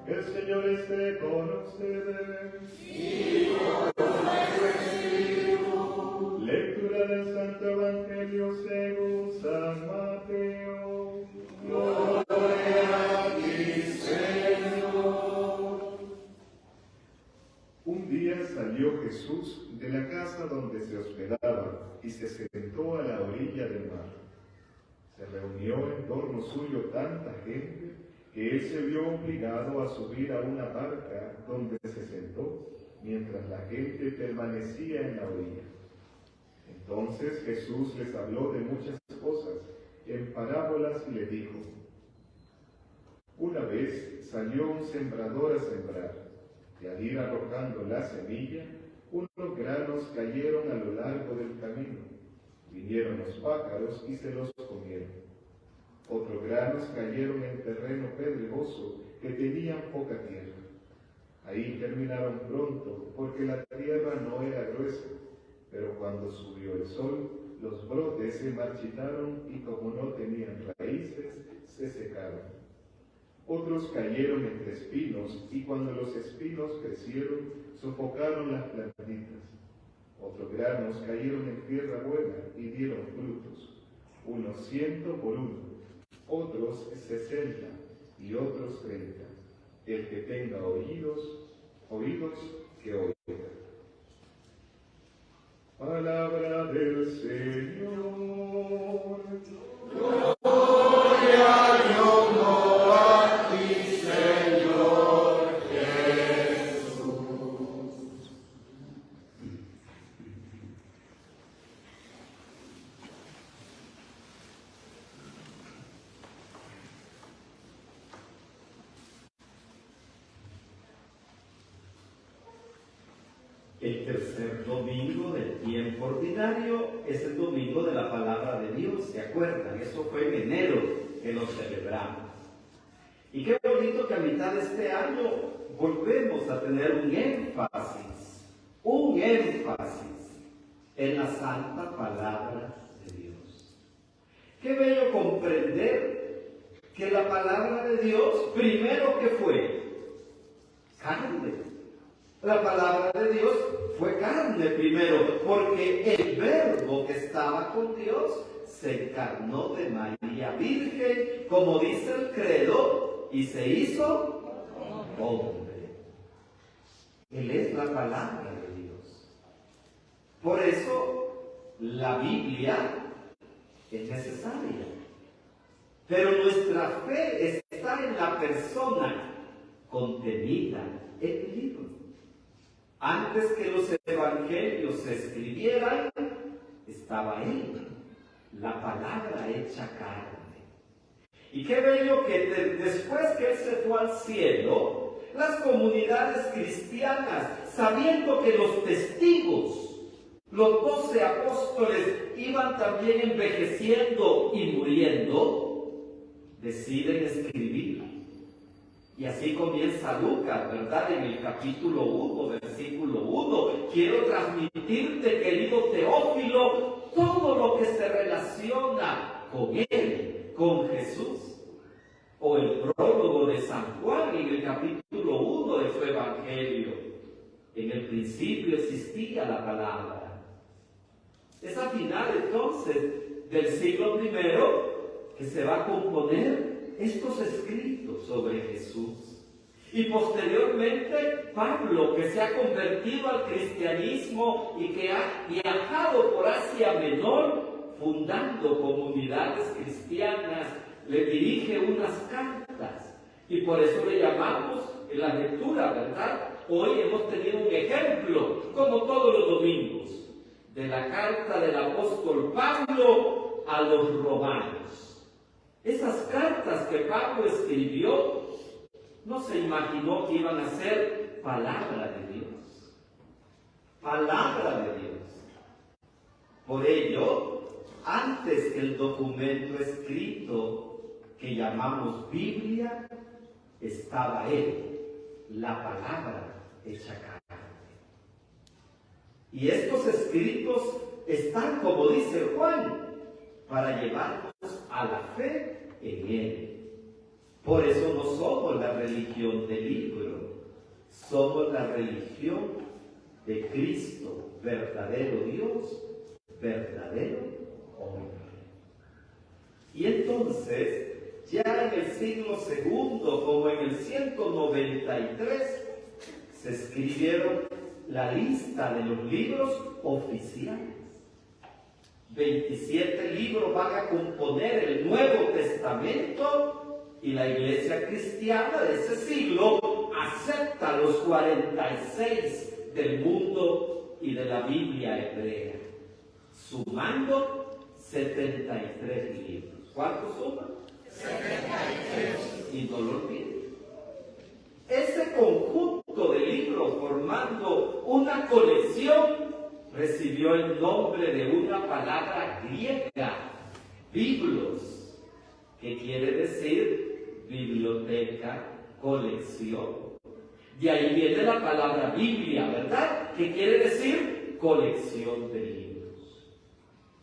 El Señor esté con ustedes. Y con tu espíritu. Lectura del Santo Evangelio según San Mateo. Gloria a ti, Señor. Un día salió Jesús de la casa donde se hospedaba y se sentó a la orilla del mar. Se reunió en torno suyo tanta gente que él se vio obligado a subir a una barca donde se sentó, mientras la gente permanecía en la orilla. Entonces Jesús les habló de muchas cosas en parábolas y le dijo: una vez salió un sembrador a sembrar, y al ir arrojando la semilla, unos granos cayeron a lo largo del camino. Vinieron los pájaros y se los comieron. Otros granos cayeron en terreno pedregoso que tenían poca tierra. Ahí germinaron pronto, porque la tierra no era gruesa, pero cuando subió el sol, los brotes se marchitaron y como no tenían raíces, se secaron. Otros cayeron entre espinos, y cuando los espinos crecieron, sofocaron las plantitas. Otros granos cayeron en tierra buena y dieron frutos, unos 100 por uno, otros 60 y otros 30. El que tenga oídos que oiga. Palabra del Señor. Gloria y honor a ti, Señor Jesús. El tercer domingo del tiempo ordinario es el domingo de la palabra de Dios, ¿se acuerdan? Eso fue en enero que lo celebramos. Y qué bonito que a mitad de este año volvemos a tener un énfasis en la santa palabra de Dios. Qué bello comprender que la palabra de Dios, primero que fue carne. La palabra de Dios fue carne primero, porque el Verbo que estaba con Dios se encarnó de María Virgen, como dice el credo, y se hizo hombre. Él es la palabra de Dios. Por eso la Biblia es necesaria. Pero nuestra fe está en la persona contenida en el libro. Antes que los evangelios se escribieran, estaba Él, la palabra hecha carne. Y qué bello que después que Él se fue al cielo, las comunidades cristianas, sabiendo que los testigos, los 12 apóstoles, iban también envejeciendo y muriendo, deciden escribir. Y así comienza Lucas, ¿verdad? En el capítulo 1, versículo 1. Quiero transmitirte, querido Teófilo, todo lo que se relaciona con Él, con Jesús. O el prólogo de San Juan en el capítulo 1 de su Evangelio. En el principio existía la palabra. Es al final entonces del siglo I que se va a componer estos escritos sobre Jesús. Y posteriormente Pablo, que se ha convertido al cristianismo y que ha viajado por Asia Menor fundando comunidades cristianas, le dirige unas cartas. Y por eso le llamamos en la lectura, ¿verdad? Hoy hemos tenido un ejemplo, como todos los domingos, de la carta del apóstol Pablo a los romanos. Esas cartas que Pablo escribió, no se imaginó que iban a ser palabra de Dios. Palabra de Dios. Por ello, antes que el documento escrito que llamamos Biblia, estaba Él, la palabra hecha carne. Y estos escritos están, como dice Juan, para llevarnos a la fe en Él. Por eso no somos la religión del libro, somos la religión de Cristo, verdadero Dios, verdadero hombre. Y entonces, ya en el siglo II, como en el 193, se escribieron la lista de los libros oficiales. 27 libros van a componer el Nuevo Testamento y la Iglesia cristiana de ese siglo acepta los 46 del mundo y de la Biblia hebrea, sumando 73 libros. ¿Cuántos suman? 73. Y no lo olviden. Ese conjunto de libros formando una colección recibió el nombre de una palabra griega, biblos, que quiere decir biblioteca, colección. De ahí viene la palabra Biblia, ¿verdad? Que quiere decir colección de libros.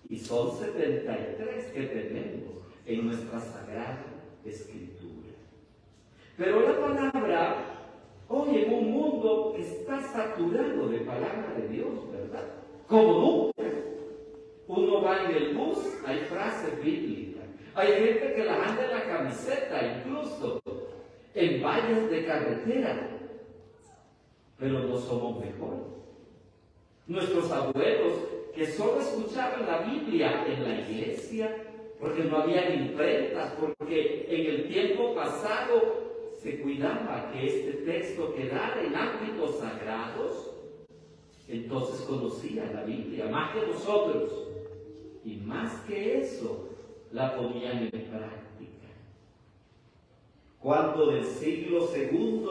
Y son 73 que tenemos en nuestra Sagrada Escritura. Pero la palabra, hoy en un mundo que está saturado de palabra de Dios, ¿verdad? Como nunca. Uno va en el bus, hay frases bíblicas. Hay gente que las anda en la camiseta, incluso en vallas de carretera. Pero no somos mejores. Nuestros abuelos, que solo escuchaban la Biblia en la iglesia, porque no había imprentas, porque en el tiempo pasado se cuidaba que este texto quedara en ámbitos sagrados, entonces conocían la Biblia más que nosotros, y más que eso, la ponían en práctica. Cuando del siglo II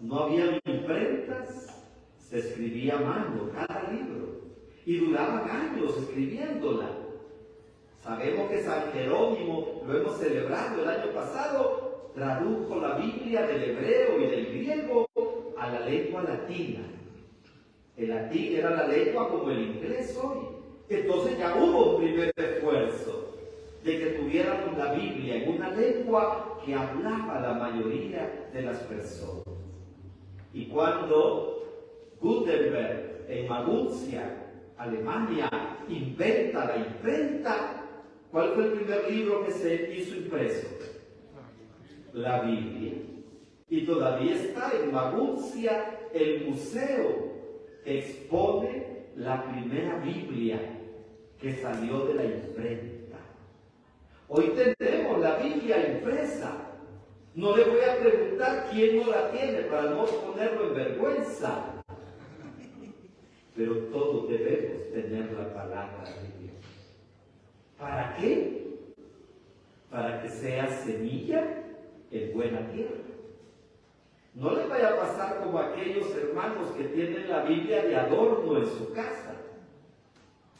no había imprentas, se escribía a mano cada libro, y duraban años escribiéndola. Sabemos que San Jerónimo, lo hemos celebrado el año pasado, tradujo la Biblia del hebreo y del griego a la lengua latina. El latín era la lengua como el inglés hoy. Entonces ya hubo un primer esfuerzo de que tuviéramos la Biblia en una lengua que hablaba la mayoría de las personas. Y cuando Gutenberg en Maguncia, Alemania, inventa la imprenta, ¿cuál fue el primer libro que se hizo impreso? La Biblia. Y todavía está en Maguncia el museo que expone la primera Biblia que salió de la imprenta. Hoy tenemos la Biblia impresa. No le voy a preguntar quién no la tiene para no ponerlo en vergüenza. Pero todos debemos tener la palabra de Dios. ¿Para qué? Para que sea semilla en buena tierra. No les vaya a pasar como aquellos hermanos que tienen la Biblia de adorno en su casa.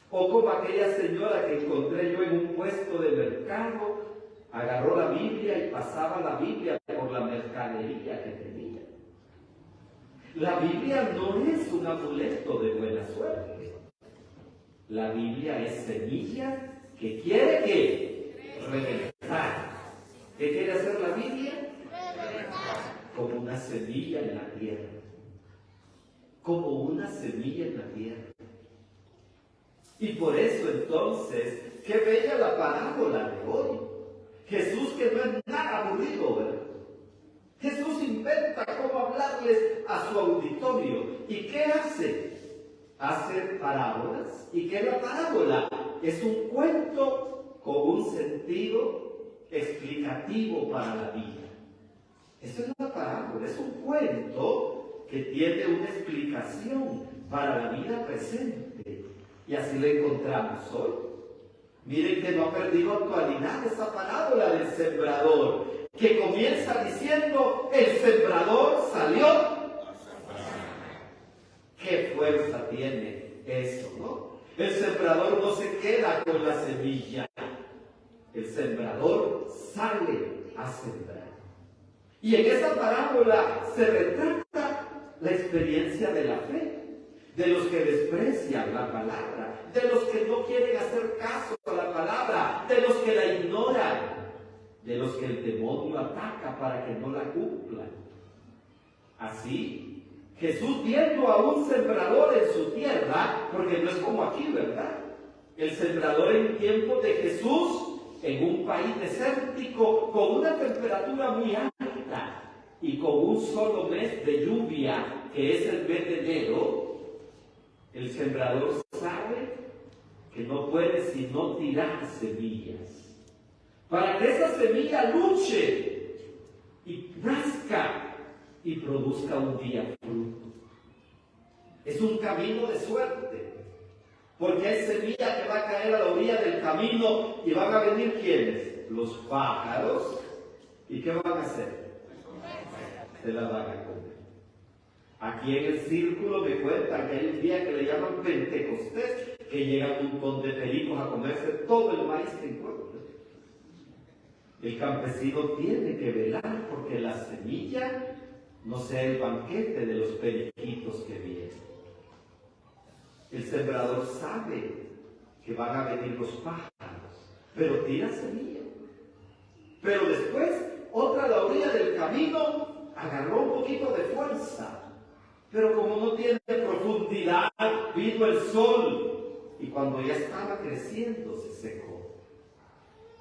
O como aquella señora que encontré yo en un puesto de mercado, agarró la Biblia y pasaba la Biblia por la mercadería que tenía. La Biblia no es un amuleto de buena suerte. La Biblia es semilla que quiere que reventar. ¿Qué quiere hacer la Biblia? Como una semilla en la tierra. Como una semilla en la tierra. Y por eso entonces, qué bella la parábola de hoy. Jesús, que no es nada aburrido, ¿verdad? Jesús inventa cómo hablarles a su auditorio. ¿Y qué hace? Hace parábolas. ¿Y qué es la parábola? Es un cuento con un sentido explicativo para la vida. Eso es la parábola, es un cuento que tiene una explicación para la vida presente. Y así lo encontramos hoy. Miren que no ha perdido actualidad esa parábola del sembrador, que comienza diciendo: el sembrador salió. ¿Qué fuerza tiene eso, no? El sembrador no se queda con la semilla. El sembrador sale a sembrar. Y en esa parábola se retrata la experiencia de la fe, de los que desprecian la palabra, de los que no quieren hacer caso a la palabra, de los que la ignoran, de los que el demonio ataca para que no la cumplan. Así, Jesús, viendo a un sembrador en su tierra, porque no es como aquí, ¿verdad? El sembrador en tiempos de Jesús, en un país desértico, con una temperatura muy alta y con un solo mes de lluvia, que es el mes de enero, el sembrador sabe que no puede sino tirar semillas, para que esa semilla luche y nazca y produzca un día fruto. Es un camino de suerte, porque hay semilla que va a caer a la orilla del camino y van a venir ¿quiénes? Los pájaros. ¿Y qué van a hacer? Se la van a comer. Aquí en el círculo me cuentan que hay un día que le llaman Pentecostés, que llega un montón de pericos a comerse todo el maíz que encuentran. El campesino tiene que velar porque la semilla no sea el banquete de los periquitos que vienen. El sembrador sabe que van a venir los pájaros, pero tira semilla. Pero después, otra a la orilla del camino agarró un poquito de fuerza, pero como no tiene profundidad, vino el sol y cuando ya estaba creciendo se secó.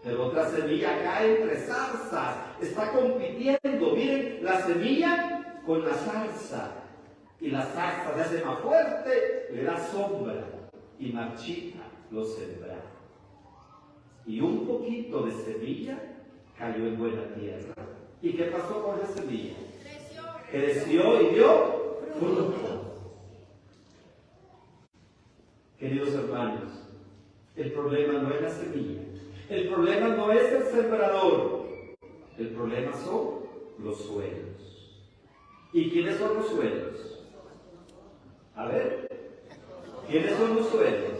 Pero otra semilla cae entre zarzas, está compitiendo. Miren, la semilla con la zarza. Y la zarza se hace más fuerte, le da sombra y marchita los sembrados. Y un poquito de semilla cayó en buena tierra. ¿Y qué pasó con la semilla? Creció y dio fruto. Queridos hermanos, el problema no es la semilla. El problema no es el sembrador. El problema son los suelos. ¿Y quiénes son los suelos? A ver, ¿quiénes son los suelos?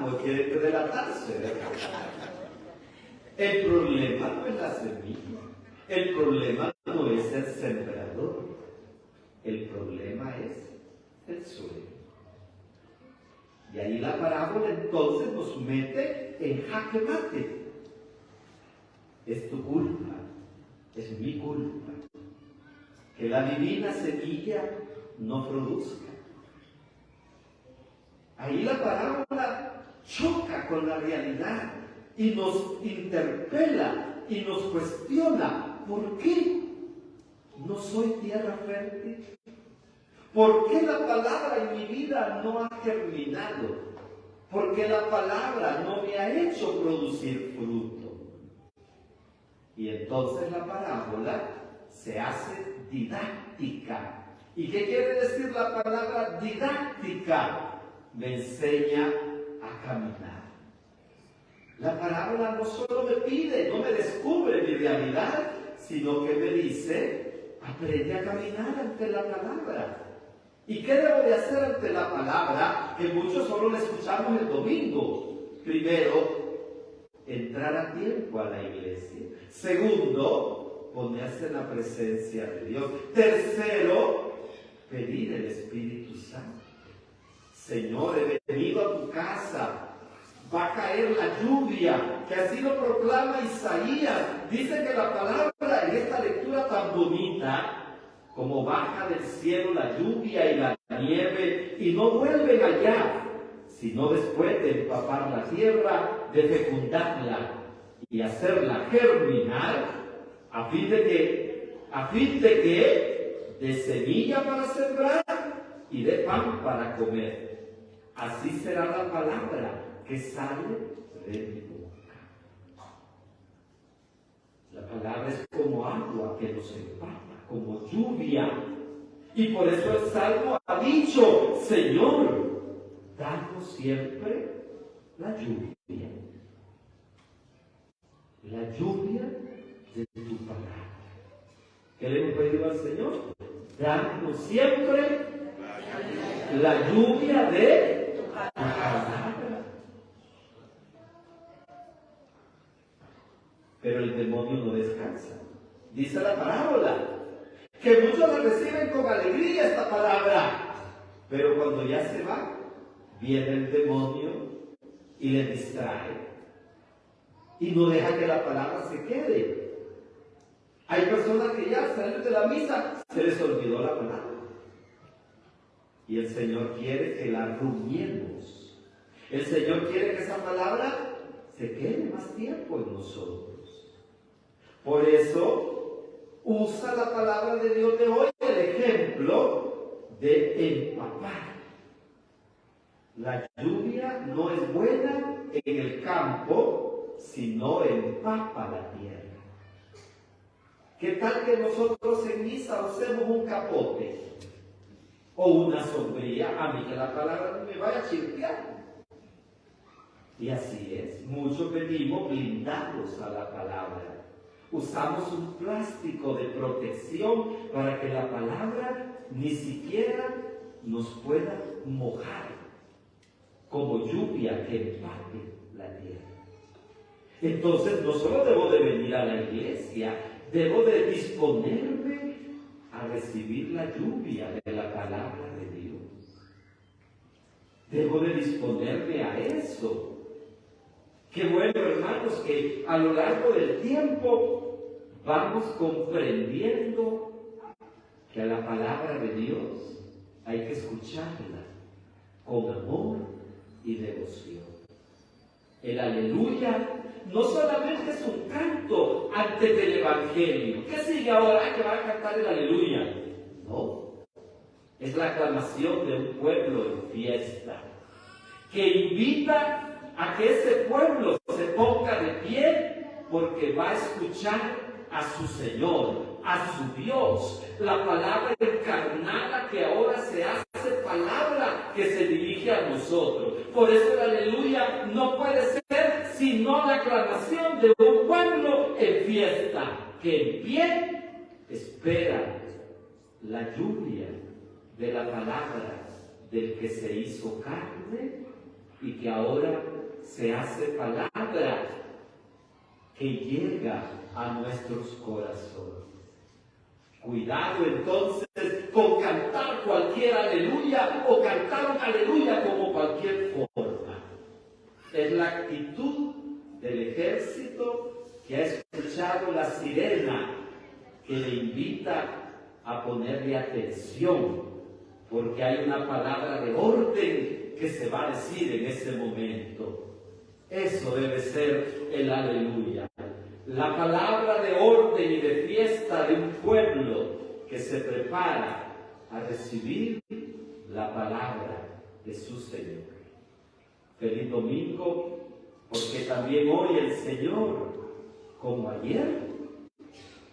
No quieren relatarse, ¿verdad? El problema no es la semilla. El problema no es el sembrador. El problema es el suelo. Y ahí la parábola entonces nos mete en jaque mate. Es tu culpa, es mi culpa, que la divina semilla no produzca. Ahí la parábola choca con la realidad y nos interpela y nos cuestiona. ¿Por qué no soy tierra fértil? ¿Por qué la palabra en mi vida no ha germinado? ¿Por qué la palabra no me ha hecho producir fruto? Y entonces la parábola se hace didáctica. ¿Y qué quiere decir la palabra didáctica? Me enseña a caminar. La parábola no solo me pide, no me descubre mi realidad, sino que me dice, aprende a caminar ante la palabra. ¿Y qué debo de hacer ante la palabra? Que muchos solo la escuchamos el domingo. Primero, entrar a tiempo a la iglesia. Segundo, ponerse en la presencia de Dios. Tercero, pedir el Espíritu Santo. Señor, he venido a tu casa. Va a caer la lluvia, que así lo proclama Isaías. Dice que la palabra en esta lectura tan bonita, como baja del cielo la lluvia y la nieve, y no vuelven allá, sino después de empapar la tierra, de fecundarla y hacerla germinar, a fin de que de semilla para sembrar y de pan para comer. Así será la palabra que sale de mi boca. La palabra es como agua que nos empapa, como lluvia. Y por eso el Salmo ha dicho, Señor, danos siempre la lluvia. La lluvia de tu palabra. ¿Qué le hemos pedido al Señor? Danos siempre la lluvia de tu palabra. Pero el demonio no descansa. Dice la parábola que muchos la reciben con alegría esta palabra, pero cuando ya se va, viene el demonio y le distrae. y no deja que la palabra se quede. Hay personas que ya al salir de la misa se les olvidó la palabra. Y el Señor quiere que la rumiemos. El Señor quiere que esa palabra se quede más tiempo en nosotros. Por eso usa la palabra de Dios de hoy el ejemplo de empapar. La lluvia no es buena en el campo si no empapa la tierra. ¿Qué tal que nosotros en misa usemos un capote o una sombrilla? A mí que la palabra no me vaya a chirpear. Y así es, muchos venimos blindados a la palabra. Usamos un plástico de protección para que la palabra ni siquiera nos pueda mojar, como lluvia que empape la tierra. Entonces no solo debo de venir a la iglesia, debo de disponerme a recibir la lluvia de la palabra de Dios. Debo de disponerme a eso. Qué bueno, hermanos, que a lo largo del tiempo vamos comprendiendo que a la palabra de Dios hay que escucharla con amor y devoción. El aleluya no solamente es un canto antes del Evangelio. ¿Qué sigue ahora? Que van a cantar el aleluya. No, es la aclamación de un pueblo en fiesta, que invita a que ese pueblo se ponga de pie porque va a escuchar a su Señor, a su Dios, la palabra encarnada que ahora se hace palabra que se dirige a nosotros. Por eso el aleluya no puede ser sino la aclamación de un pueblo en fiesta, que en pie espera la lluvia de la palabra del que se hizo carne y que ahora se hace palabra que llega a nuestros corazones. Cuidado entonces con cantar cualquier aleluya o cantar un aleluya como cualquier forma. Es la actitud del ejército que ha escuchado la sirena que le invita a ponerle atención, porque hay una palabra de orden que se va a decir en ese momento. Eso debe ser el aleluya. La palabra de orden y de fiesta de un pueblo que se prepara a recibir la palabra de su Señor. Feliz domingo, porque también hoy el Señor, como ayer,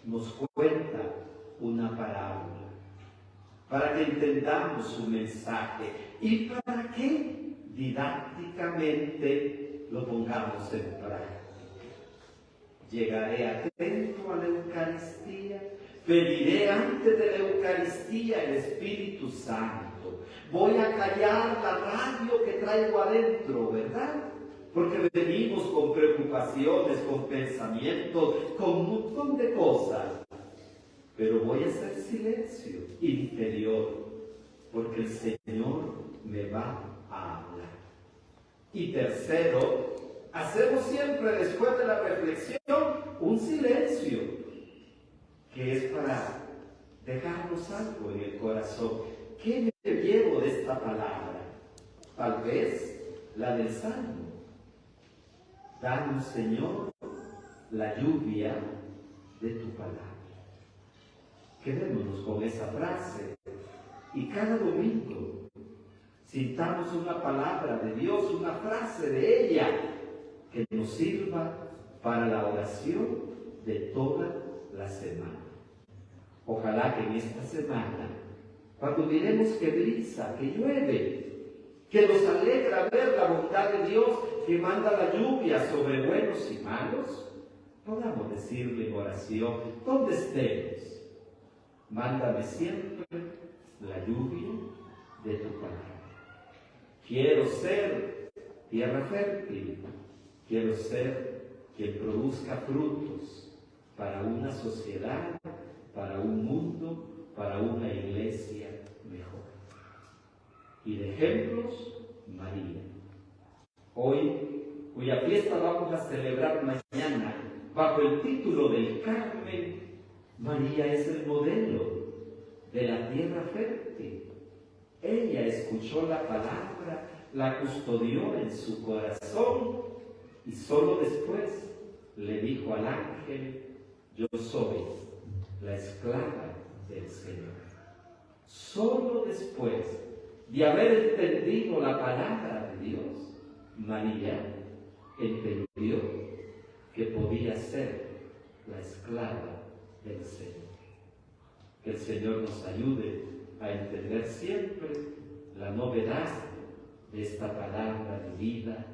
nos cuenta una parábola para que entendamos su mensaje y para que didácticamente lo pongamos en práctica. Llegaré atento a la Eucaristía, pediré antes de la Eucaristía el Espíritu Santo. Voy a callar la radio que traigo adentro, ¿verdad? Porque venimos con preocupaciones, con pensamientos, con un montón de cosas. Pero voy a hacer silencio interior, porque el Señor me va a hablar. Y tercero, hacemos siempre después de la reflexión un silencio, que es para dejarnos algo en el corazón. ¿Qué me llevo de esta palabra? Tal vez la del Salmo. Danos, Señor, la lluvia de tu palabra. Quedémonos con esa frase y cada domingo sintamos una palabra de Dios, una frase de ella que nos sirva para la oración de toda la semana. Ojalá que en esta semana, cuando miremos que brisa, que llueve, que nos alegra ver la bondad de Dios que manda la lluvia sobre buenos y malos, podamos decirle en oración, donde estemos, mándame siempre la lluvia de tu palabra. Quiero ser tierra fértil, quiero ser quien produzca frutos para una sociedad, para un mundo, para una iglesia mejor. Y de ejemplos, María. Hoy cuya fiesta vamos a celebrar mañana, bajo el título del Carmen, María es el modelo de la tierra fértil. Ella escuchó la palabra, la custodió en su corazón y solo después le dijo al ángel: yo soy la esclava del Señor. Solo después de haber entendido la palabra de Dios, María entendió que podía ser la esclava del Señor. Que el Señor nos ayude a entender siempre la novedad de esta palabra de vida